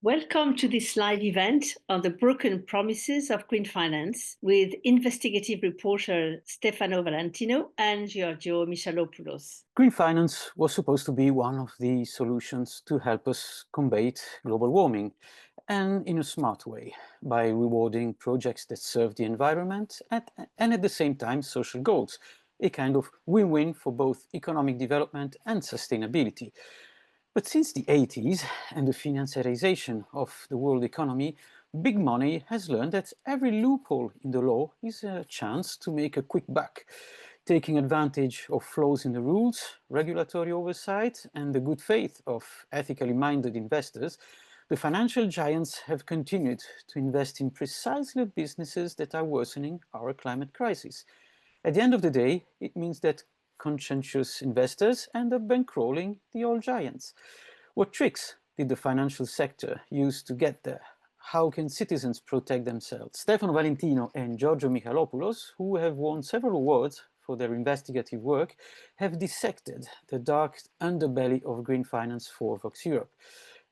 Welcome to this live event on the broken promises of green finance with investigative reporter Stefano Valentino and Giorgio Michalopoulos. Green finance was supposed to be one of the solutions to help us combat global warming, and in a smart way, by rewarding projects that serve the environment and at the same time social goals, a kind of win-win for both economic development and sustainability. But since the 80s and the financialization of the world economy, big money has learned that every loophole in the law is a chance to make a quick buck. Taking advantage of flaws in the rules, regulatory oversight, and the good faith of ethically minded investors, the financial giants have continued to invest in precisely businesses that are worsening our climate crisis. At the end of the day, it means that conscientious investors end up bankrolling the old giants. What tricks did the financial sector use to get there? How can citizens protect themselves? Stefano Valentino and Giorgio Michalopoulos, who have won several awards for their investigative work, have dissected the dark underbelly of green finance for Voxeurop.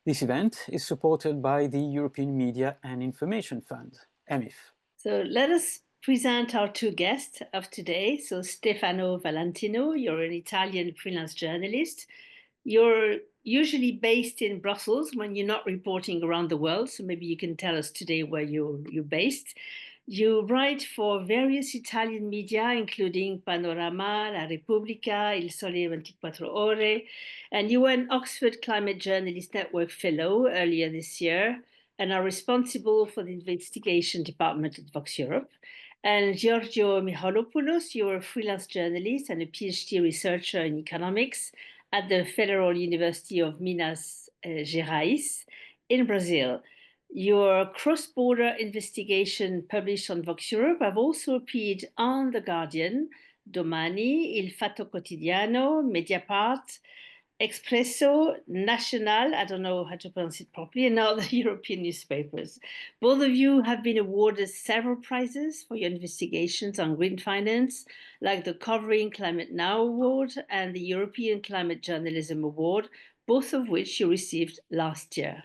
This event is supported by the European Media and Information Fund, EMIF. So let us present our two guests of today. So Stefano Valentino, you're an Italian freelance journalist. You're usually based in Brussels when you're not reporting around the world. So maybe you can tell us today where you're based. You write for various Italian media, including Panorama, La Repubblica, Il Sole 24 Ore, and you were an Oxford Climate Journalist Network Fellow earlier this year and are responsible for the investigation department at Voxeurop. And Giorgio Michalopoulos, you're a freelance journalist and a PhD researcher in economics at the Federal University of Minas Gerais in Brazil. Your cross-border investigation published on Voxeurop have also appeared on The Guardian, Domani, Il Fatto Quotidiano, Mediapart, Espresso, Nacional, I don't know how to pronounce it properly, and other European newspapers. Both of you have been awarded several prizes for your investigations on green finance, like the Covering Climate Now Award and the European Climate Journalism Award, both of which you received last year.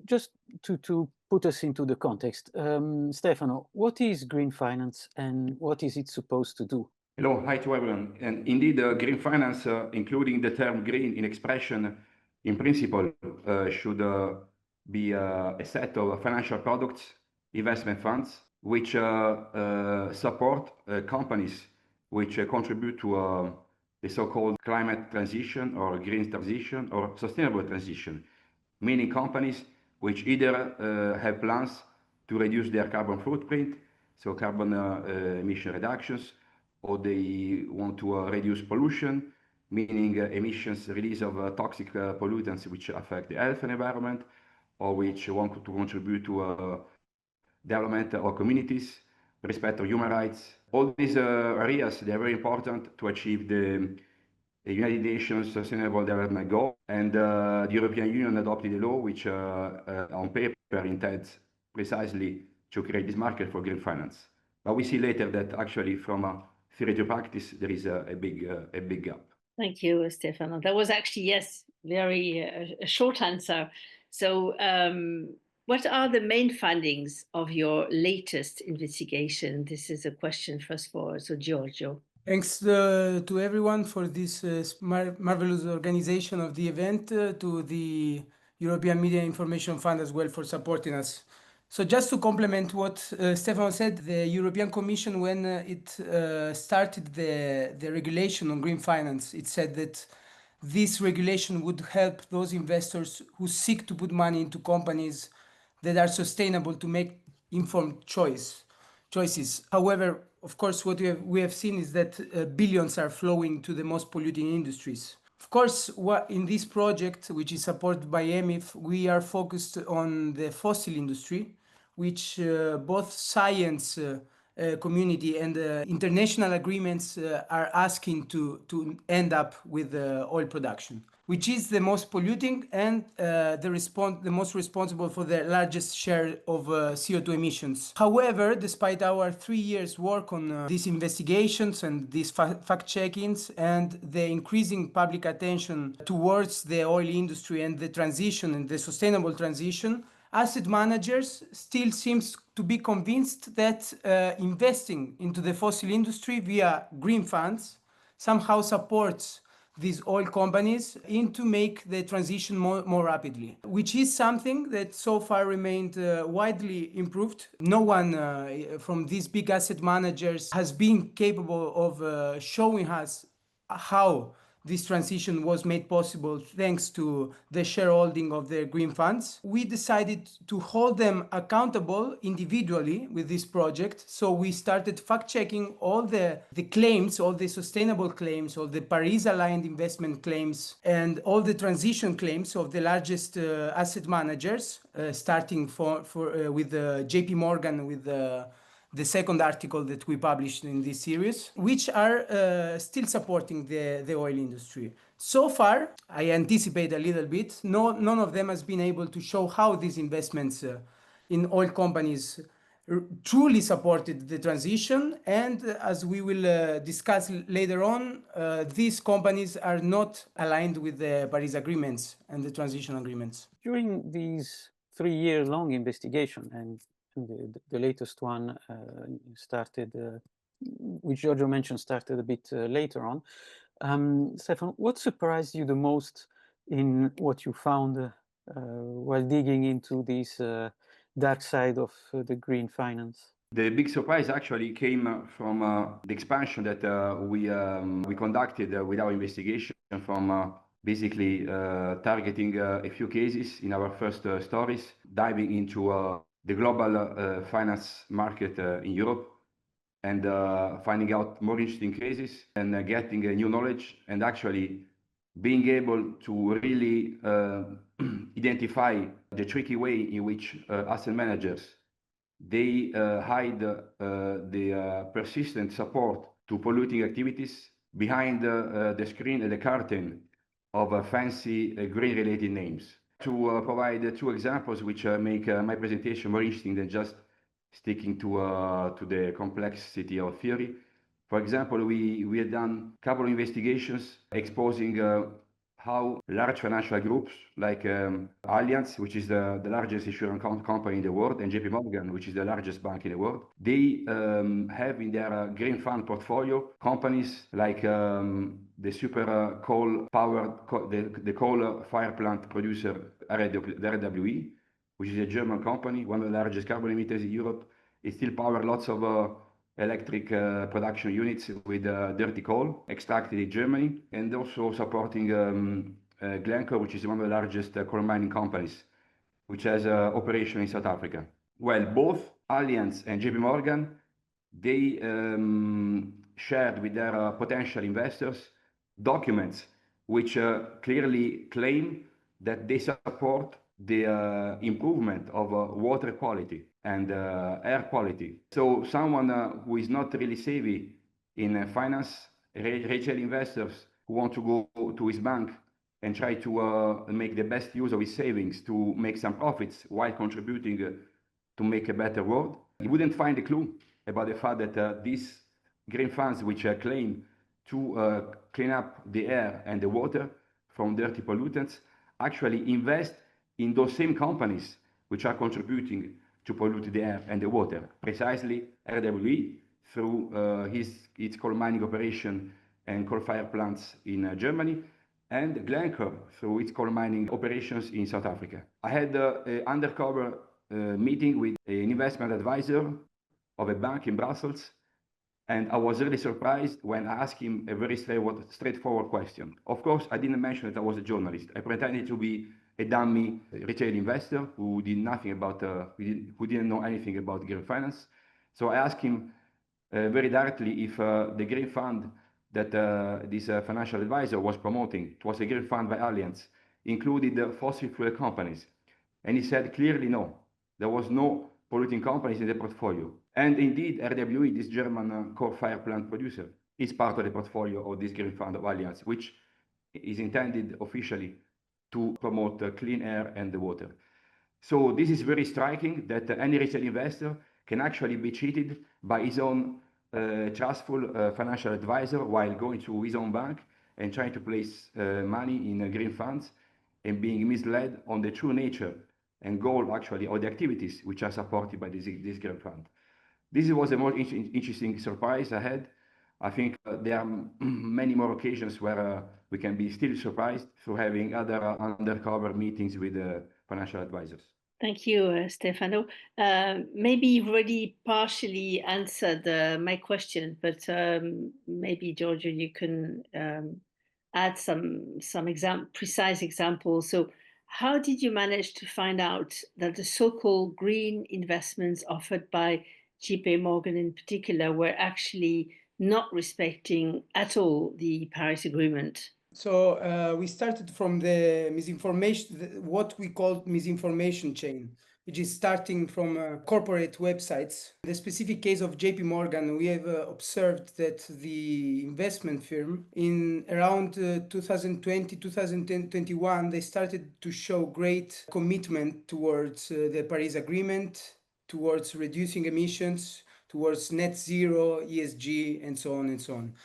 Just to put us into the context, Stefano, what is green finance and what is it supposed to do? Hello, hi to everyone. And indeed, green finance, including the term green in expression, in principle, should be a set of financial products, investment funds, which support companies which contribute to the so-called climate transition or green transition or sustainable transition, meaning companies which either have plans to reduce their carbon footprint, so carbon emission reductions, or they want to reduce pollution, meaning emissions, release of toxic pollutants which affect the health and environment, or which want to contribute to development of communities, respect of human rights. All these areas, they're very important to achieve the United Nations Sustainable Development Goal, and the European Union adopted a law which on paper intends precisely to create this market for green finance. But we see later that actually from theory to practice, there is a big gap. Thank you, Stefano. That was actually, yes, very a short answer. So what are the main findings of your latest investigation? This is a question first for Giorgio. Thanks to everyone for this marvelous organization of the event, to the European Media Information Fund as well for supporting us. So just to complement what Stefano said, the European Commission, when it started the regulation on green finance, it said that this regulation would help those investors who seek to put money into companies that are sustainable to make informed choices. However, of course, what we have seen is that billions are flowing to the most polluting industries. Of course, in this project, which is supported by EMIF, we are focused on the fossil industry, which both science community and international agreements are asking to end up with oil production, which is the most polluting and the most responsible for the largest share of CO2 emissions. However, despite our 3 years work on these investigations and these fact-checkings and the increasing public attention towards the oil industry and the transition and the sustainable transition, asset managers still seems to be convinced that investing into the fossil industry via green funds somehow supports these oil companies into make the transition more rapidly, which is something that so far remained widely improved. No one from these big asset managers has been capable of showing us how this transition was made possible thanks to the shareholding of the green funds. We decided to hold them accountable individually with this project. So we started fact-checking all the claims, all the sustainable claims, all the Paris-aligned investment claims, and all the transition claims of the largest asset managers, starting with JP Morgan, with the second article that we published in this series, which are still supporting the oil industry. So far, I anticipate a little bit, none of them has been able to show how these investments in oil companies truly supported the transition. And as we will discuss later on, these companies are not aligned with the Paris agreements and the transition agreements. During these 3-year-long investigation, and the latest one started, which Giorgio mentioned, started a bit later on. Stefan, what surprised you the most in what you found while digging into this dark side of the green finance? The big surprise actually came from the expansion that we conducted with our investigation from basically targeting a few cases in our first stories, diving into the global finance market in Europe and finding out more interesting cases and getting new knowledge and actually being able to really identify the tricky way in which asset managers they hide the persistent support to polluting activities behind the screen and the curtain of fancy green-related names. To provide 2 examples which make my presentation more interesting than just sticking to the complexity of theory. For example, we had done a couple of investigations exposing how large financial groups like Allianz, which is the largest insurance company in the world, and JP Morgan, which is the largest bank in the world, they have in their green fund portfolio companies like the super the coal fire plant producer RWE, which is a German company, one of the largest carbon emitters in Europe. It still powers lots of electric production units with dirty coal extracted in Germany, and also supporting Glencore, which is one of the largest coal mining companies, which has operation in South Africa. Well, both Allianz and JP Morgan, they shared with their potential investors documents which clearly claim that they support the improvement of water quality and air quality. So someone who is not really savvy in finance, retail investors who want to go to his bank and try to make the best use of his savings to make some profits while contributing to make a better world, he wouldn't find a clue about the fact that these green funds, which claim to clean up the air and the water from dirty pollutants, actually invest in those same companies which are contributing to pollute the air and the water. Precisely RWE through its coal mining operation and coal fire plants in Germany, and Glencore through its coal mining operations in South Africa. I had an undercover meeting with an investment advisor of a bank in Brussels, and I was really surprised when I asked him a very straightforward question. Of course, I didn't mention that I was a journalist. I pretended to be a dummy retail investor who did nothing about, who didn't know anything about green finance. So I asked him very directly if the green fund that this financial advisor was promoting, it was a green fund by Allianz, included fossil fuel companies. And he said clearly no. There was no polluting companies in the portfolio. And indeed, RWE, this German coal-fired plant producer, is part of the portfolio of this Green Fund of Allianz, which is intended officially to promote clean air and the water. So this is very striking that any retail investor can actually be cheated by his own trustful financial advisor while going to his own bank and trying to place money in green funds and being misled on the true nature and goal actually of the activities which are supported by this green fund. This was a more interesting surprise ahead. I think there are many more occasions where we can be still surprised through having other undercover meetings with financial advisors. Thank you, Stefano. Maybe you've already partially answered my question, but maybe, Giorgio, you can add some precise examples. So how did you manage to find out that the so-called green investments offered by JP Morgan in particular were actually not respecting at all the Paris Agreement? So we started from the misinformation, what we call misinformation chain, which is starting from corporate websites. In the specific case of JP Morgan, we have observed that the investment firm in around 2020, 2021, they started to show great commitment towards the Paris Agreement, towards reducing emissions, towards net zero, ESG, and so on and so on.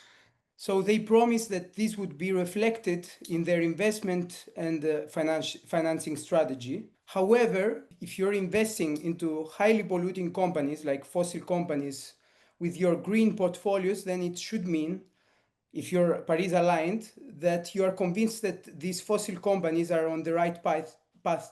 So they promised that this would be reflected in their investment and financing strategy. However, if you're investing into highly polluting companies like fossil companies with your green portfolios, then it should mean, if you're Paris aligned, that you are convinced that these fossil companies are on the right path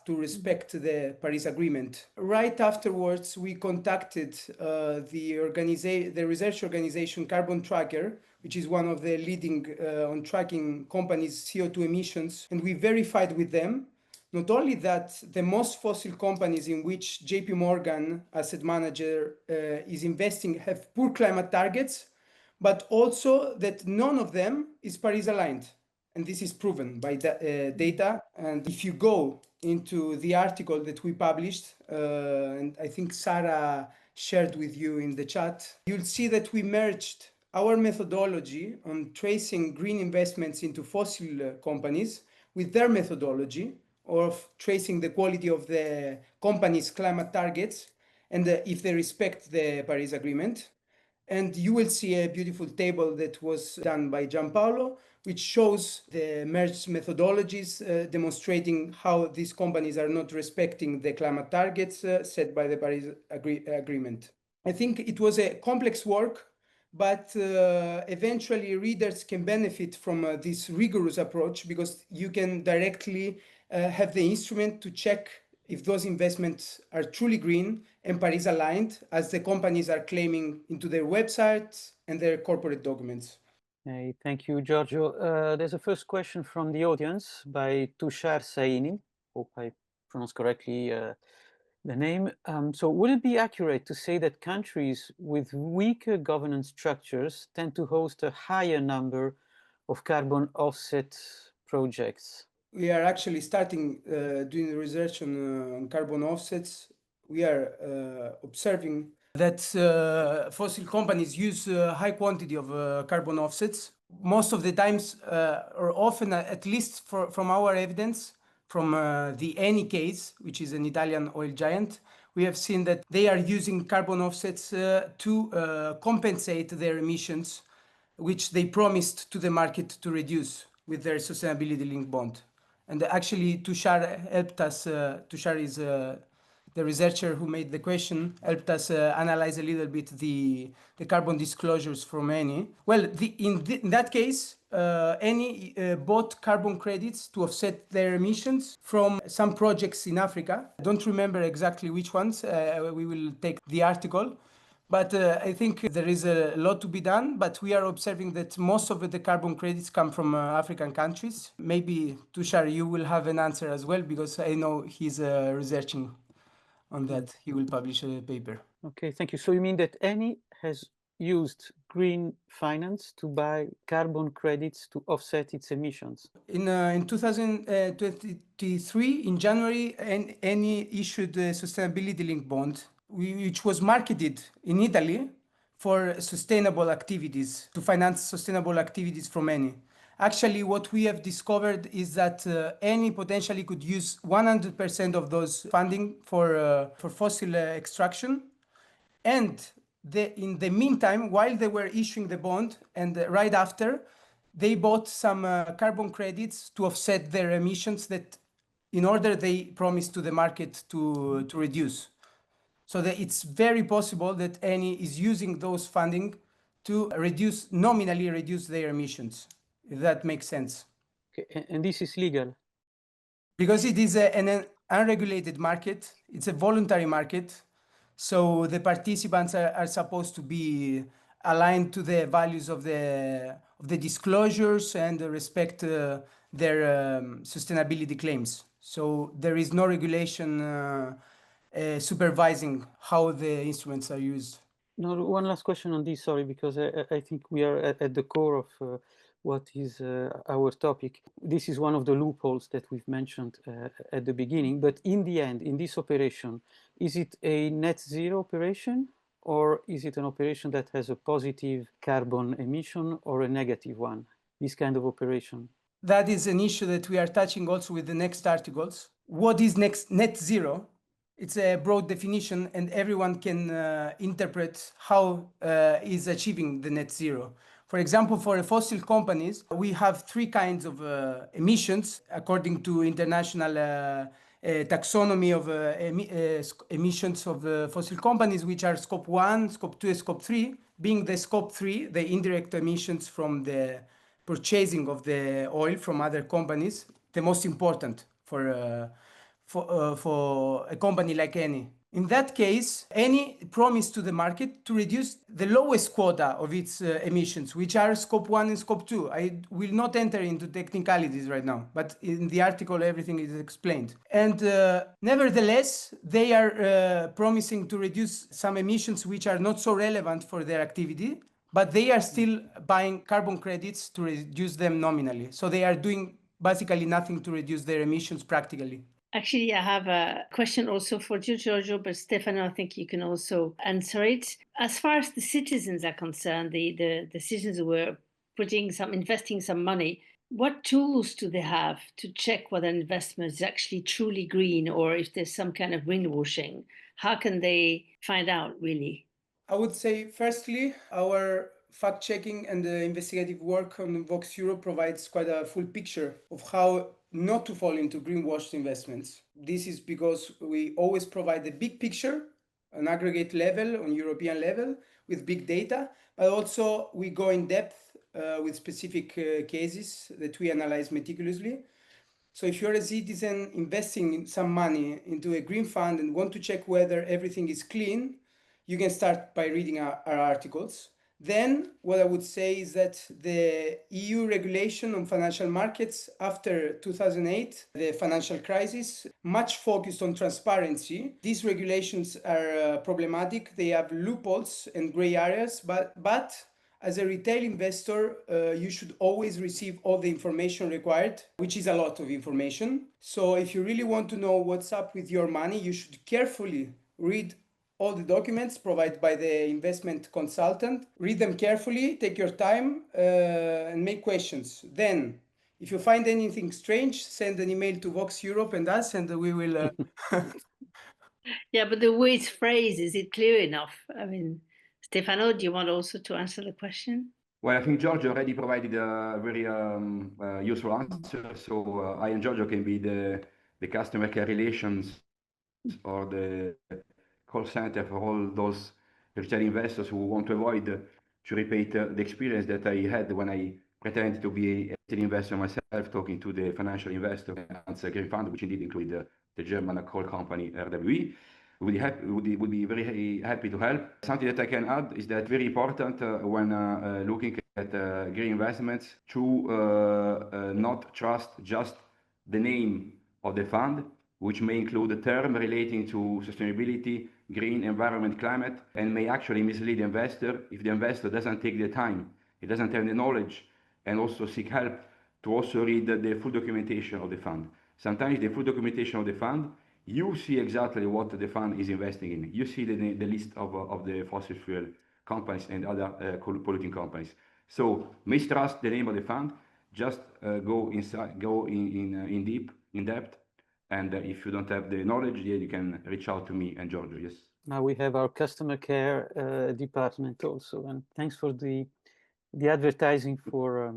to respect the Paris Agreement. Right afterwards, we contacted the research organization Carbon Tracker, which is one of the leading on tracking companies' CO2 emissions, and we verified with them not only that the most fossil companies in which JP Morgan asset manager is investing have poor climate targets, but also that none of them is Paris aligned. And this is proven by data. And if you go into the article that we published, and I think Sarah shared with you in the chat, you'll see that we merged our methodology on tracing green investments into fossil companies with their methodology of tracing the quality of the company's climate targets and if they respect the Paris Agreement. And you will see a beautiful table that was done by Gianpaolo, which shows the merged methodologies demonstrating how these companies are not respecting the climate targets set by the Paris Agreement. I think it was a complex work, but eventually readers can benefit from this rigorous approach because you can directly have the instrument to check if those investments are truly green and Paris aligned, as the companies are claiming into their websites and their corporate documents. Hey, thank you, Giorgio. There's a first question from the audience by Tushar Saini. Hope I pronounced correctly the name. So would it be accurate to say that countries with weaker governance structures tend to host a higher number of carbon offset projects? We are actually starting doing research on carbon offsets. We are observing that fossil companies use a high quantity of carbon offsets. Most of the times, or often, at least from our evidence, from the Eni case, which is an Italian oil giant, we have seen that they are using carbon offsets to compensate their emissions, which they promised to the market to reduce with their sustainability-linked bond. And actually, Tushar helped us. Tushar is the researcher who made the question, helped us analyze a little bit the carbon disclosures from Eni. Well, in that case, Eni bought carbon credits to offset their emissions from some projects in Africa. I don't remember exactly which ones. We will take the article. But I think there is a lot to be done, but we are observing that most of the carbon credits come from African countries. Maybe, Tushar, you will have an answer as well, because I know he's researching on that. He will publish a paper. Okay, thank you. So you mean that Eni has used green finance to buy carbon credits to offset its emissions? In 2023, in January, Eni issued a sustainability-linked bond which was marketed in Italy for sustainable activities, to finance sustainable activities from Eni. Actually, what we have discovered is that Eni potentially could use 100% of those funding for fossil extraction. And in the meantime, while they were issuing the bond and right after, they bought some carbon credits to offset their emissions that in order they promised to the market to reduce. So that it's very possible that Eni is using those funding to nominally reduce their emissions, if that makes sense. Okay. And this is legal? Because it is an unregulated market, it's a voluntary market. So the participants are supposed to be aligned to the values of the disclosures and respect their sustainability claims. So there is no regulation supervising how the instruments are used. No, one last question on this, sorry, because I think we are at the core of what is our topic. This is one of the loopholes that we've mentioned at the beginning, but in the end, in this operation, is it a net zero operation, or is it an operation that has a positive carbon emission or a negative one, this kind of operation? That is an issue that we are touching also with the next articles. What is net zero? It's a broad definition and everyone can interpret how is achieving the net zero. For example, for fossil companies, we have three kinds of emissions according to international taxonomy of emissions of fossil companies, which are scope 1, scope 2, and scope 3, being the scope 3, the indirect emissions from the purchasing of the oil from other companies, the most important for a company like Eni. In that case, Eni promised to the market to reduce the lowest quota of its emissions, which are scope 1 and scope 2. I will not enter into technicalities right now, but in the article everything is explained. And nevertheless, they are promising to reduce some emissions which are not so relevant for their activity, but they are still buying carbon credits to reduce them nominally. So they are doing basically nothing to reduce their emissions practically. Actually, I have a question also for you, Giorgio, but Stefano, I think you can also answer it. As far as the citizens are concerned, the citizens who were investing some money, what tools do they have to check whether an investment is actually truly green or if there's some kind of greenwashing? How can they find out, really? I would say, firstly, our fact-checking and the investigative work on Voxeurop provides quite a full picture of how not to fall into greenwashed investments. This is because we always provide the big picture, an aggregate level, on European level, with big data, but also we go in depth with specific cases that we analyze meticulously. So if you're a citizen investing some money into a green fund and want to check whether everything is clean, you can start by reading our articles. Then what I would say is that the EU regulation on financial markets after 2008, the financial crisis, much focused on transparency. These regulations are problematic. They have loopholes and gray areas, but as a retail investor, you should always receive all the information required, which is a lot of information. So if you really want to know what's up with your money, you should carefully read all the documents provided by the investment consultant. Read them carefully, take your time, and make questions. Then, if you find anything strange, send an email to Voxeurop and us, and we will... Yeah, but the way it's phrased, is it clear enough? I mean, Stefano, do you want also to answer the question? Well, I think Giorgio already provided a very useful answer. So I and Giorgio can be the customer care relations or the call center for all those retail investors who want to avoid to repeat the experience that I had when I pretended to be a retail investor myself, talking to the financial investor and the green fund, which indeed included the German coal company RWE. Would be very happy to help. Something that I can add is that very important when looking at green investments to not trust just the name of the fund, which may include a term relating to sustainability, green, environment, climate, and may actually mislead the investor if the investor doesn't take the time, he doesn't have the knowledge, and also seek help to also read the full documentation of the fund. Sometimes the full documentation of the fund you see exactly what the fund is investing in. You see the list of the fossil fuel companies and other polluting companies. So mistrust the name of the fund. Just go inside, go in depth, and if you don't have the knowledge, yeah, you can reach out to me and Giorgio. Yes. Now we have our customer care department also, and thanks for the advertising for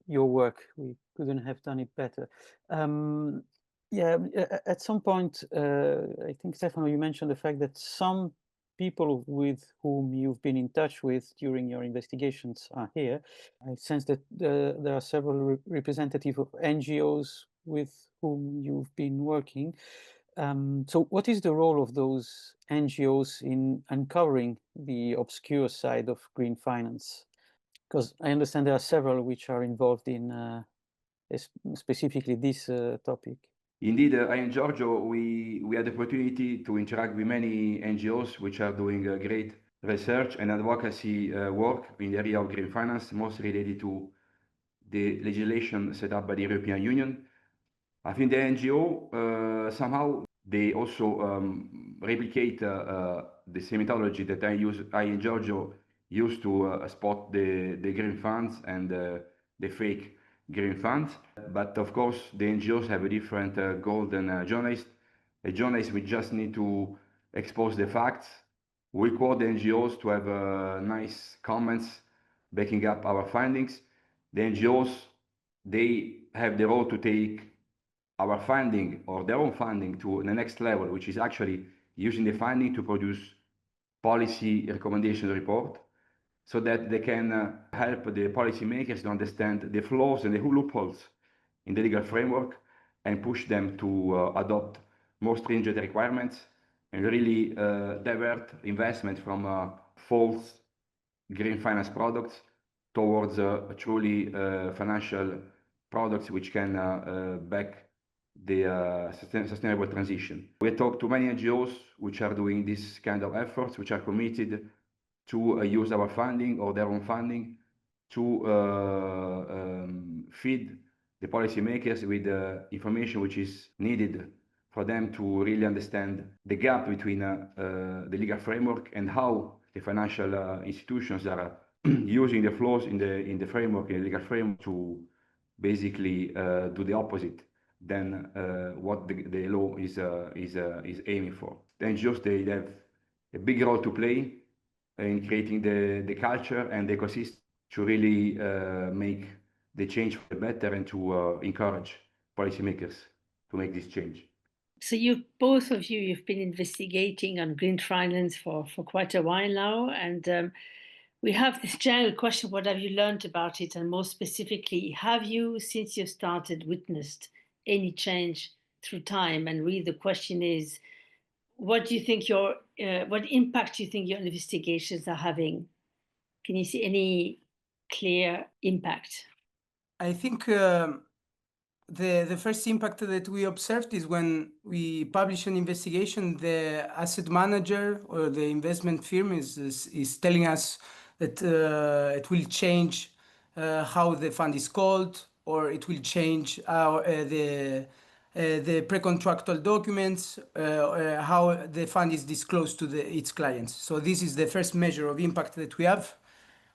your work. We couldn't have done it better. Yeah, at some point, I think, Stefano, you mentioned the fact that some people with whom you've been in touch with during your investigations are here. I sense that there are several representatives of NGOs with whom you've been working. So what is the role of those NGOs in uncovering the obscure side of green finance? Because I understand there are several which are involved in specifically this topic. Indeed, I and Giorgio, we had the opportunity to interact with many NGOs which are doing great research and advocacy work in the area of green finance, mostly related to the legislation set up by the European Union. I think the NGO somehow they also replicate the same methodology that I and Giorgio used to spot the green funds and the fake green funds. But of course, the NGOs have a different goal than a journalist. A journalist, we just need to expose the facts. We quote the NGOs to have nice comments backing up our findings. The NGOs, they have the role to take our finding or their own finding to the next level, which is actually using the finding to produce policy recommendation report so that they can help the policymakers to understand the flaws and the loopholes in the legal framework and push them to adopt more stringent requirements and really divert investment from false green finance products towards truly financial products which can back the sustainable transition. We talked to many NGOs which are doing this kind of efforts, which are committed to use our funding or their own funding to feed the policymakers with information which is needed for them to really understand the gap between the legal framework and how the financial institutions are using the flaws in the framework, in the legal framework, to basically do the opposite than what the law is aiming for. The NGOs, they have a big role to play in creating the culture and the ecosystem to really make the change for the better and to encourage policymakers to make this change. So both of you, you've been investigating on green finance for quite a while now, and we have this general question: what have you learned about it, and more specifically, have you, since you started, witnessed any change through time? And really, the question is, what do you think what impact do you think your investigations are having? Can you see any clear impact? I think the first impact that we observed is when we publish an investigation, the asset manager or the investment firm is telling us that it will change how the fund is called, or it will change the pre-contractual documents, how the fund is disclosed to its clients. So this is the first measure of impact that we have.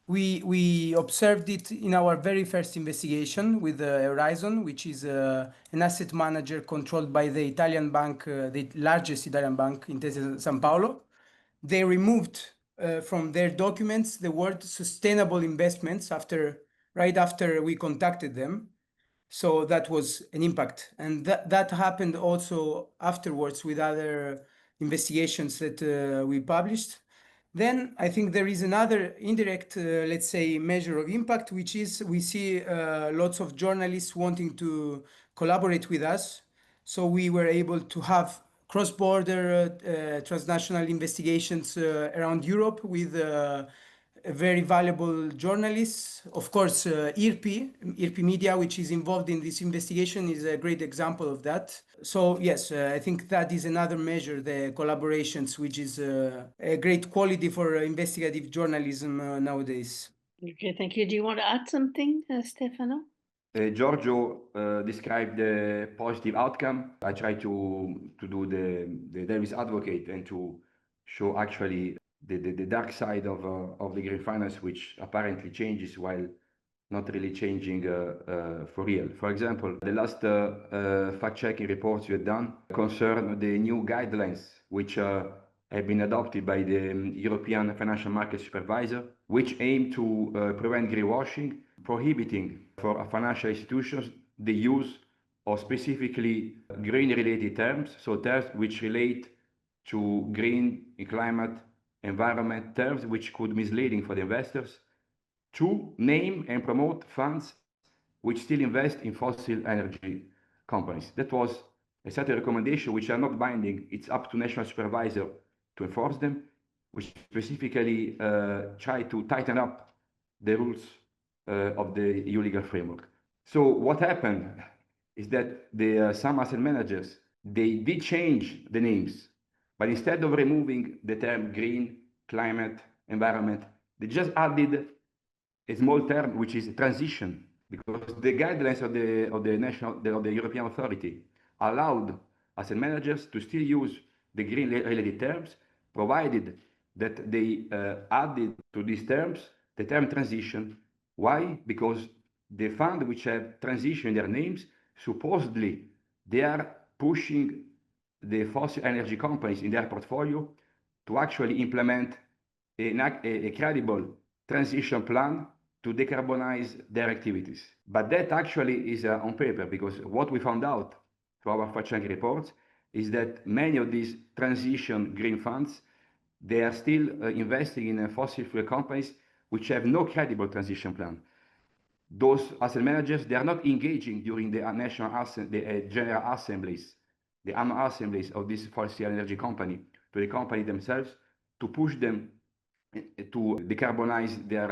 We observed it in our very first investigation with Horizon, which is an asset manager controlled by the Italian bank, the largest Italian bank, Intesa San Paolo. They removed from their documents the word sustainable investments right after we contacted them. So that was an impact. And that happened also afterwards with other investigations that we published. Then I think there is another indirect, let's say, measure of impact, which is we see lots of journalists wanting to collaborate with us. So we were able to have cross-border transnational investigations around Europe with very valuable journalists. Of course, IRPI Media, which is involved in this investigation, is a great example of that. So yes, I think that is another measure, the collaborations, which is a great quality for investigative journalism nowadays. Okay, thank you. Do you want to add something, Stefano? Giorgio described the positive outcome. I try to do the devil's advocate and to show actually the dark side of the green finance, which apparently changes while not really changing for real. For example, the last fact-checking reports you had done concern the new guidelines which have been adopted by the European Financial Market Supervisor, which aim to prevent greenwashing, prohibiting for financial institutions the use of specifically green-related terms, so terms which relate to green, climate, environment, terms which could be misleading for the investors. To name and promote funds which still invest in fossil energy companies. That was a set of recommendations which are not binding. It's up to national supervisor to enforce them, which specifically try to tighten up the rules of the EU legal framework. So what happened is that the some asset managers, they did change the names, but instead of removing the term green, climate, environment, they just added a small term which is transition, because the guidelines of the European Authority allowed asset managers to still use the green related terms, provided that they added to these terms the term transition. Why? Because the fund which have transition in their names, supposedly they are pushing the fossil energy companies in their portfolio to actually implement a credible transition plan to decarbonize their activities. But that actually is on paper, because what we found out through our fact-checking reports is that many of these transition green funds, they are still investing in fossil fuel companies which have no credible transition plan. Those asset managers, they are not engaging during the general assemblies, the annual assemblies of this fossil energy company, to the company themselves, to push them to decarbonize their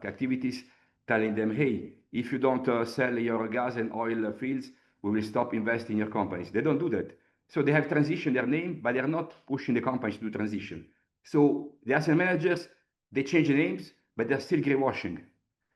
activities, telling them, hey, if you don't sell your gas and oil fields, we will stop investing in your companies. They don't do that. So they have transitioned their name, but they're not pushing the companies to do transition. So the asset managers, they change the names, but they're still greenwashing.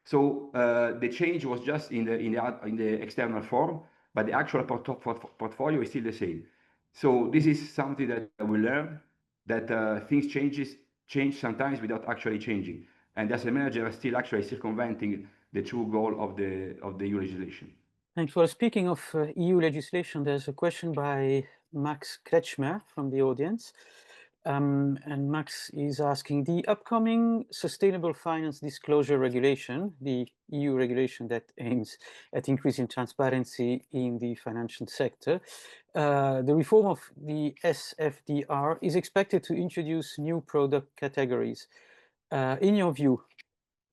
So the change was just in the external form, but the actual portfolio is still the same. So this is something that we learned, that things change sometimes without actually changing, and as a manager, still actually circumventing the true goal of the EU legislation. Thanks. Well, speaking of EU legislation, there's a question by Max Kretschmer from the audience. And Max is asking, the upcoming Sustainable Finance Disclosure Regulation, the EU regulation that aims at increasing transparency in the financial sector, the reform of the SFDR is expected to introduce new product categories. In your view,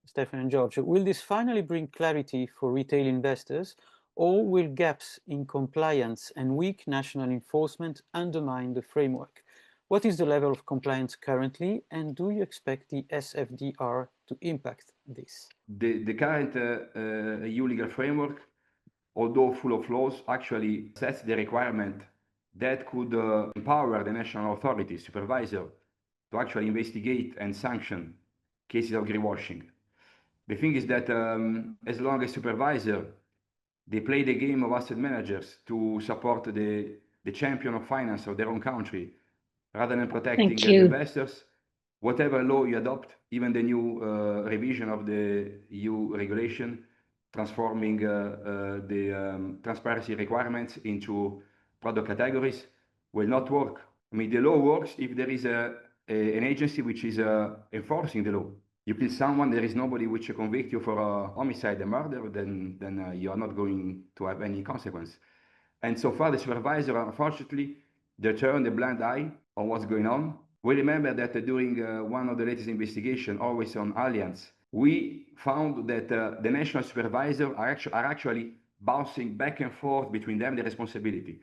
Stefan and George, will this finally bring clarity for retail investors, or will gaps in compliance and weak national enforcement undermine the framework? What is the level of compliance currently, and do you expect the SFDR to impact this? The current EU legal framework, although full of flaws, actually sets the requirement that could empower the national authority, supervisor, to actually investigate and sanction cases of greenwashing. The thing is that as long as supervisor, they play the game of asset managers to support the champion of finance of their own country, rather than protecting the investors, whatever law you adopt, even the new revision of the EU regulation, transforming the transparency requirements into product categories, will not work. I mean, the law works if there is an agency which is enforcing the law. You kill someone, there is nobody which convict you for a homicide and murder, then you are not going to have any consequence. And so far, the supervisor, unfortunately, they turn a blind eye on what's going on. We remember that during one of the latest investigations, always on Allianz, we found that the national supervisor are actually bouncing back and forth between them the responsibility.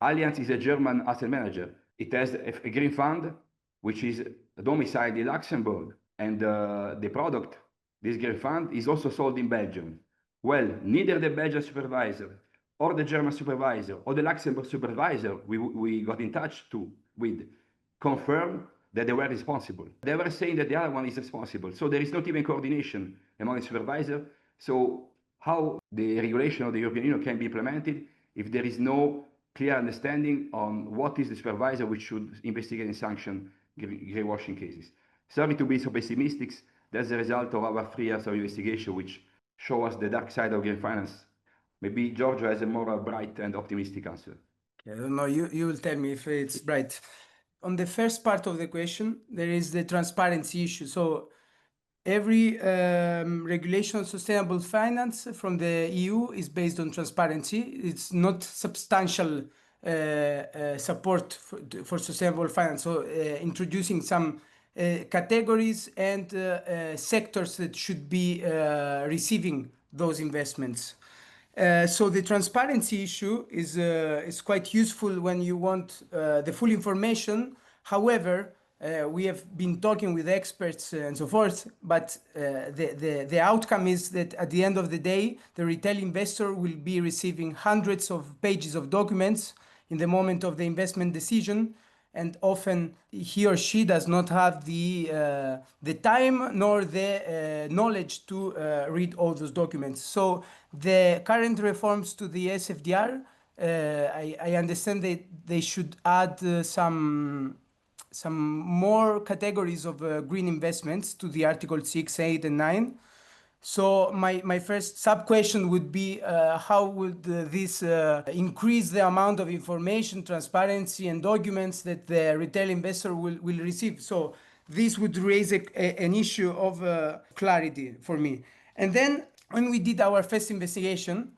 Allianz is a German asset manager. It has a green fund, which is domiciled in Luxembourg, and the product, this green fund, is also sold in Belgium. Well, neither the Belgian supervisor or the German supervisor or the Luxembourg supervisor we got in touch with confirmed that they were responsible. They were saying that the other one is responsible. So there is not even coordination among the supervisor. So how the regulation of the European Union can be implemented if there is no clear understanding on what is the supervisor which should investigate and sanction greenwashing cases. Sorry to be so pessimistic. That's the result of our 3 years of investigation, which show us the dark side of green finance. Maybe Giorgio has a more bright and optimistic answer. I don't know, you will tell me if it's bright. On the first part of the question, there is the transparency issue. So every regulation on sustainable finance from the EU is based on transparency. It's not substantial support for sustainable finance. So introducing some categories and sectors that should be receiving those investments. So the transparency issue is quite useful when you want the full information. However, we have been talking with experts and so forth, but the outcome is that at the end of the day, the retail investor will be receiving hundreds of pages of documents in the moment of the investment decision, and often he or she does not have the time nor the knowledge to read all those documents. So the current reforms to the SFDR, I understand that they should add some more categories of green investments to the Article 6, 8, and 9. So my first sub-question would be how would this increase the amount of information, transparency, and documents that the retail investor will receive? So this would raise an issue of clarity for me. And then when we did our first investigation,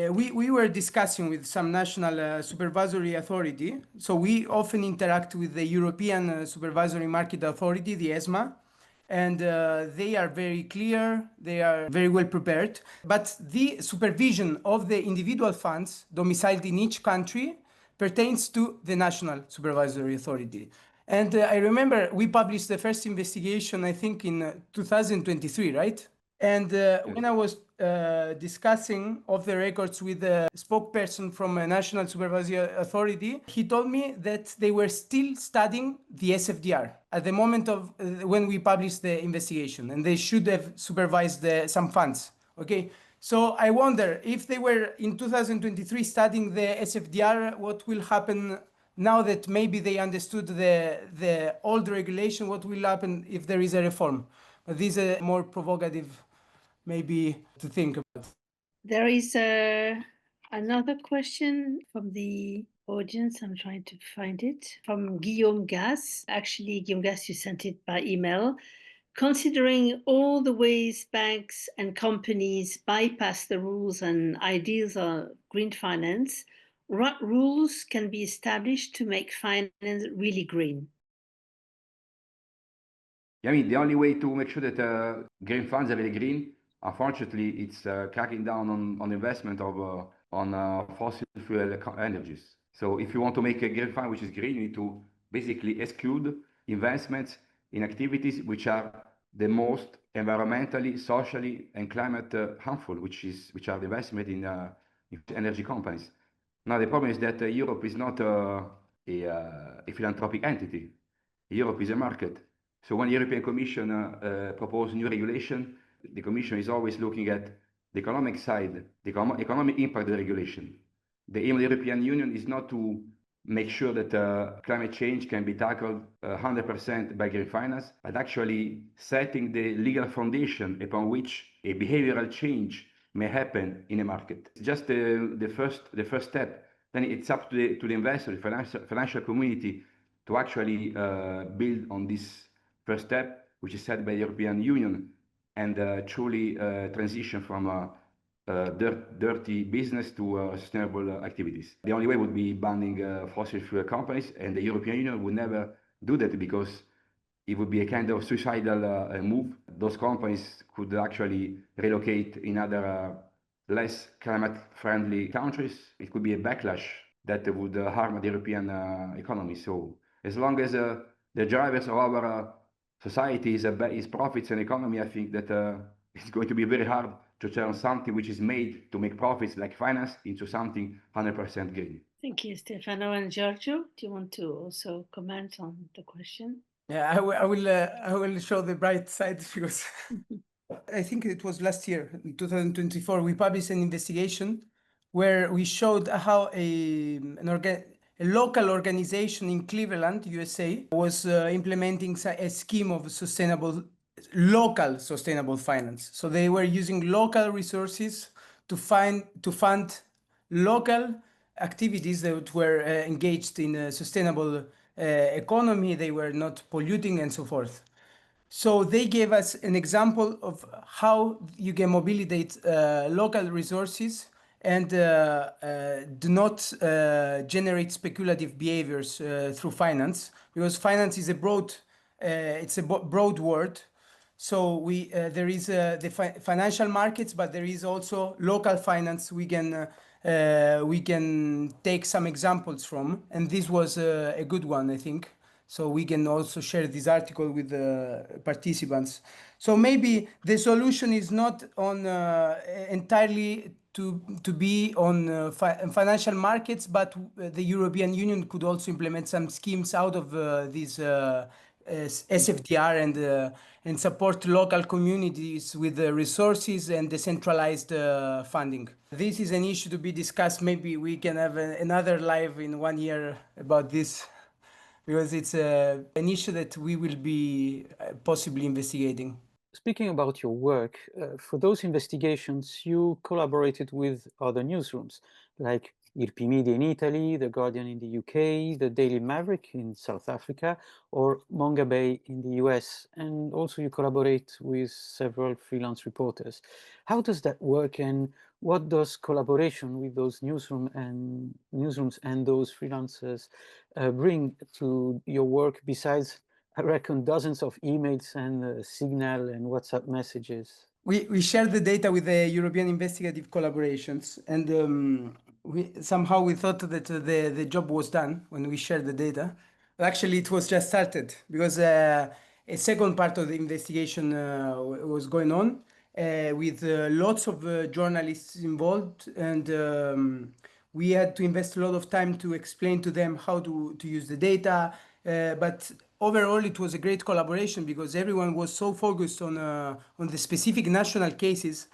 we were discussing with some national supervisory authority. So we often interact with the European Supervisory Market Authority, the ESMA, and they are very clear, they are very well prepared. But the supervision of the individual funds domiciled in each country pertains to the National Supervisory Authority. And I remember we published the first investigation, I think in 2023, right? And when I was discussing off the records with a spokesperson from a national supervisory authority, he told me that they were still studying the SFDR at the moment of when we published the investigation, and they should have supervised some funds. Okay, so I wonder if they were in 2023 studying the SFDR, what will happen now that maybe they understood the old regulation? What will happen if there is a reform? But this is a more provocative maybe to think about. There is another question from the audience. I'm trying to find it. From Guillaume Gas. Actually, Guillaume Gas, you sent it by email. Considering all the ways banks and companies bypass the rules and ideals of green finance, what rules can be established to make finance really green? I mean, the only way to make sure that green funds are really green, unfortunately, it's cracking down on investment of on fossil fuel energies. So if you want to make a green fund which is green, you need to basically exclude investments in activities which are the most environmentally, socially, and climate harmful, which are the investment in energy companies. Now the problem is that Europe is not a philanthropic entity. Europe is a market. So when the European Commission proposes new regulation, the Commission is always looking at the economic side, the economic impact of the regulation. The aim of the European Union is not to make sure that climate change can be tackled 100% by green finance, but actually setting the legal foundation upon which a behavioral change may happen in a market. It's just the first step. Then it's up to the investor, the financial community, to actually build on this first step, which is set by the European Union, and truly transition from dirty business to sustainable activities. The only way would be banning fossil fuel companies, and the European Union would never do that because it would be a kind of suicidal move. Those companies could actually relocate in other less climate-friendly countries. It could be a backlash that would harm the European economy. So as long as the drivers of our society is profits and economy, I think that it's going to be very hard to turn something which is made to make profits like finance into something 100% green. Thank you, Stefano. And Giorgio, do you want to also comment on the question? Yeah, I will show the bright side because I think it was last year, in 2024, we published an investigation where we showed how a local organization in Cleveland, USA, was implementing a scheme of local sustainable finance. So they were using local resources to fund local activities that were engaged in a sustainable economy. They were not polluting and so forth. So they gave us an example of how you can mobilize local resources and do not generate speculative behaviors through finance, because finance is it's a broad word. So there is the financial markets, but there is also local finance we can take some examples from, and this was a good one, I think. So we can also share this article with the participants. So maybe the solution is not on entirely to be on financial markets, but the European Union could also implement some schemes out of these SFDR and support local communities with the resources and decentralized funding. This is an issue to be discussed. Maybe we can have another live in 1 year about this, because it's an issue that we will be possibly investigating. Speaking about your work, for those investigations, you collaborated with other newsrooms like IRPI Media in Italy, The Guardian in the UK, The Daily Maverick in South Africa, or Manga Bay in the US. And also you collaborate with several freelance reporters. How does that work, and what does collaboration with those newsrooms and those freelancers bring to your work, besides, I reckon, dozens of emails and Signal and WhatsApp messages? We shared the data with the European investigative collaborations, and somehow we thought that the job was done when we shared the data. But actually, it was just started, because a second part of the investigation was going on with lots of journalists involved, and we had to invest a lot of time to explain to them how to use the data. But overall, it was a great collaboration, because everyone was so focused on the specific national cases.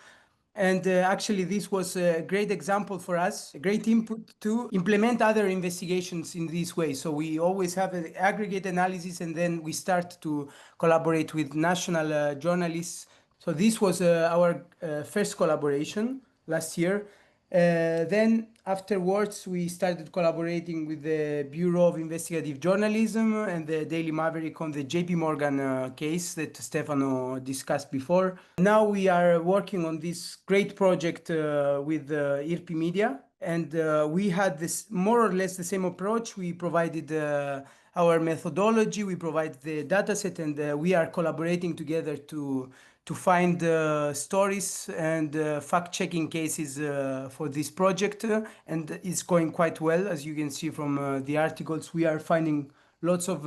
And actually, this was a great example for us, a great input to implement other investigations in this way. So we always have an aggregate analysis, and then we start to collaborate with national journalists. So this was our first collaboration last year. Then afterwards, we started collaborating with the Bureau of Investigative Journalism and the Daily Maverick on the JP Morgan case that Stefano discussed before. Now we are working on this great project with IRPI Media, and we had this more or less the same approach. We provided our methodology, we provide the dataset, and we are collaborating together to find stories and fact-checking cases for this project, and it's going quite well. As you can see from the articles, we are finding lots of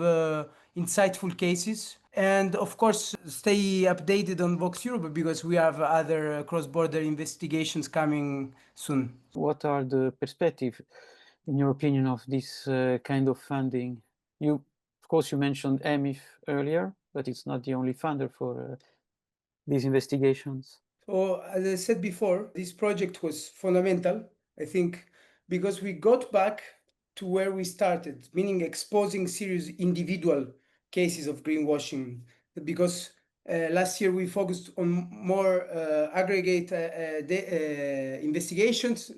insightful cases. And of course, stay updated on Voxeurop, because we have other cross-border investigations coming soon. What are the perspectives, in your opinion, of this kind of funding? Of course, you mentioned EMIF earlier, but it's not the only funder for these investigations. So, as I said before, this project was fundamental, I think, because we got back to where we started, meaning exposing serious individual cases of greenwashing. Because last year we focused on more aggregate investigations.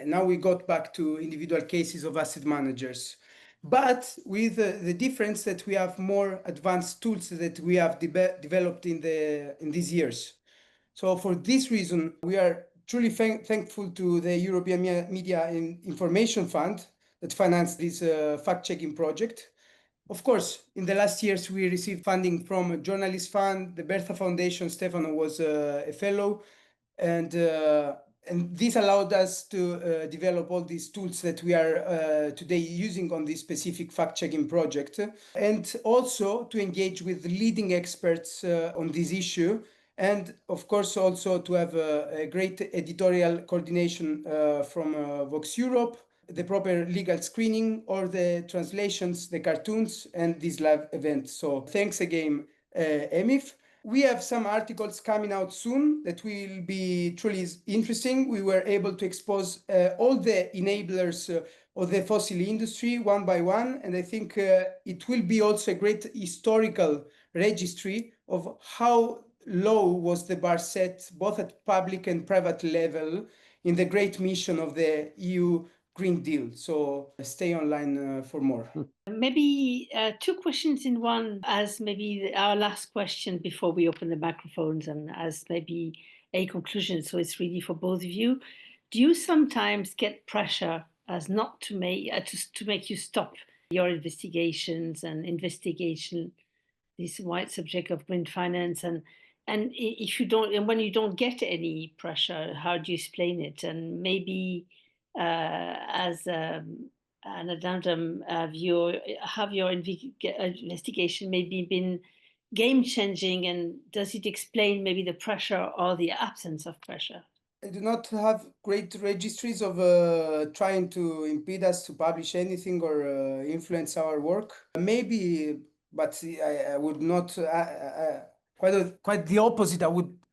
Now we got back to individual cases of asset managers. But with the difference that we have more advanced tools that we have developed in these years. So for this reason, we are truly thankful to the European Media Information Fund that financed this fact-checking project. Of course, in the last years, we received funding from a journalist fund, the Bertha Foundation. Stefano was a fellow, and this allowed us to develop all these tools that we are today using on this specific fact-checking project, and also to engage with leading experts on this issue. And of course, also to have a great editorial coordination from Voxeurop, the proper legal screening, or the translations, the cartoons, and this live event. So thanks again, EMIF. We have some articles coming out soon that will be truly interesting. We were able to expose all the enablers of the fossil industry one by one, and I think it will be also a great historical registry of how low was the bar set both at public and private level in the great mission of the EU Green Deal. So stay online for more. Maybe two questions in one, as maybe our last question before we open the microphones, and as maybe a conclusion. So it's really for both of you. Do you sometimes get pressure as not to make you stop your investigations and investigation this wide subject of green finance, and if you don't, and when you don't get any pressure, how do you explain it? And maybe as an addendum, have your investigation maybe been game changing, and does it explain maybe the pressure or the absence of pressure? I do not have great registries of trying to impede us to publish anything or influence our work. Maybe, but I would not. Quite the opposite.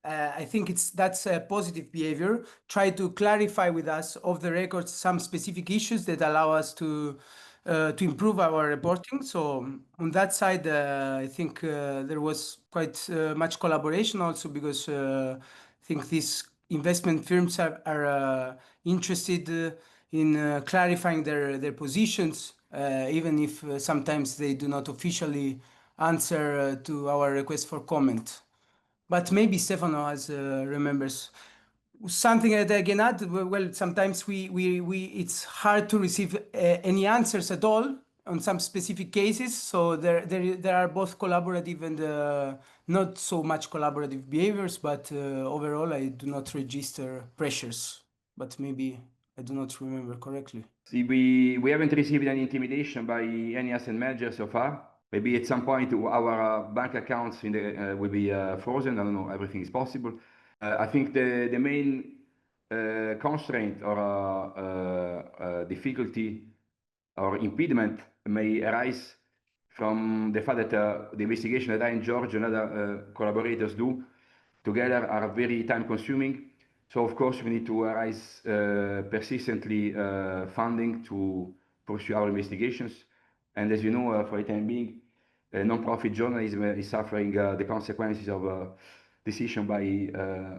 I think that's a positive behavior. Try to clarify with us off the record some specific issues that allow us to improve our reporting. So on that side, I think there was quite much collaboration also, because I think these investment firms are interested in clarifying their positions, even if sometimes they do not officially answer to our request for comment. But maybe Stefano remembers something that I can add. Well, sometimes it's hard to receive any answers at all on some specific cases. So there are both collaborative and not so much collaborative behaviors. But overall, I do not register pressures. But maybe I do not remember correctly. See, we haven't received any intimidation by any asset manager so far. Maybe at some point our bank accounts will be frozen. I don't know. Everything is possible. I think the main constraint or difficulty or impediment may arise from the fact that the investigation that I and George and other collaborators do together are very time consuming. So of course we need to raise persistently funding to pursue our investigations. And as you know, for the time being, non-profit journalism is suffering the consequences of a decision by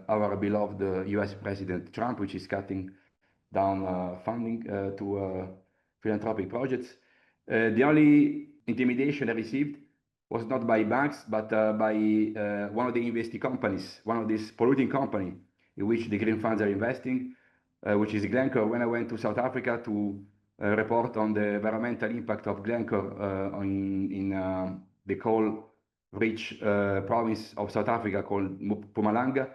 our beloved US President Trump, which is cutting down funding to philanthropic projects. The only intimidation I received was not by banks, but by one of the investee companies, one of these polluting companies in which the green funds are investing, which is Glencore. When I went to South Africa to report on the environmental impact of Glencore in the coal-rich province of South Africa called Mpumalanga,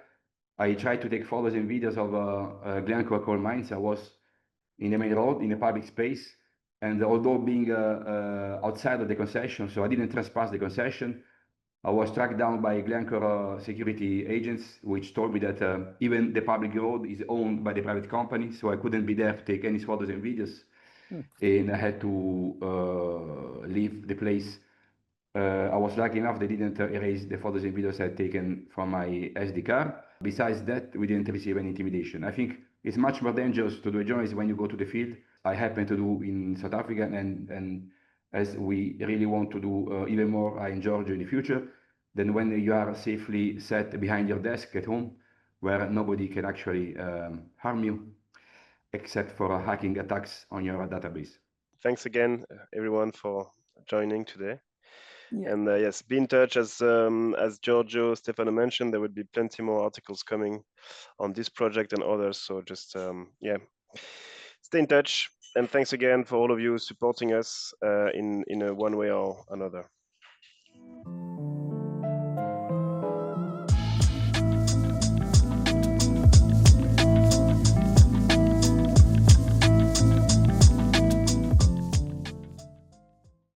I tried to take photos and videos of Glencore coal mines. I was in the main road, in a public space, and although being outside of the concession, so I didn't trespass the concession, I was tracked down by Glencore security agents, which told me that even the public road is owned by the private company, so I couldn't be there to take any photos and videos, and I had to leave the place. I was lucky enough they didn't erase the photos and videos I had taken from my SD card. Besides that, we didn't receive any intimidation. I think it's much more dangerous to do a journalism when you go to the field. I happen to do in South Africa, and as we really want to do even more in Georgia in the future, than when you are safely set behind your desk at home, where nobody can actually harm you, except for hacking attacks on your database. Thanks again, everyone, for joining today. Yeah. And yes, be in touch. As Giorgio, Stefano mentioned, there will be plenty more articles coming on this project and others. So just yeah, stay in touch. And thanks again for all of you supporting us in one way or another.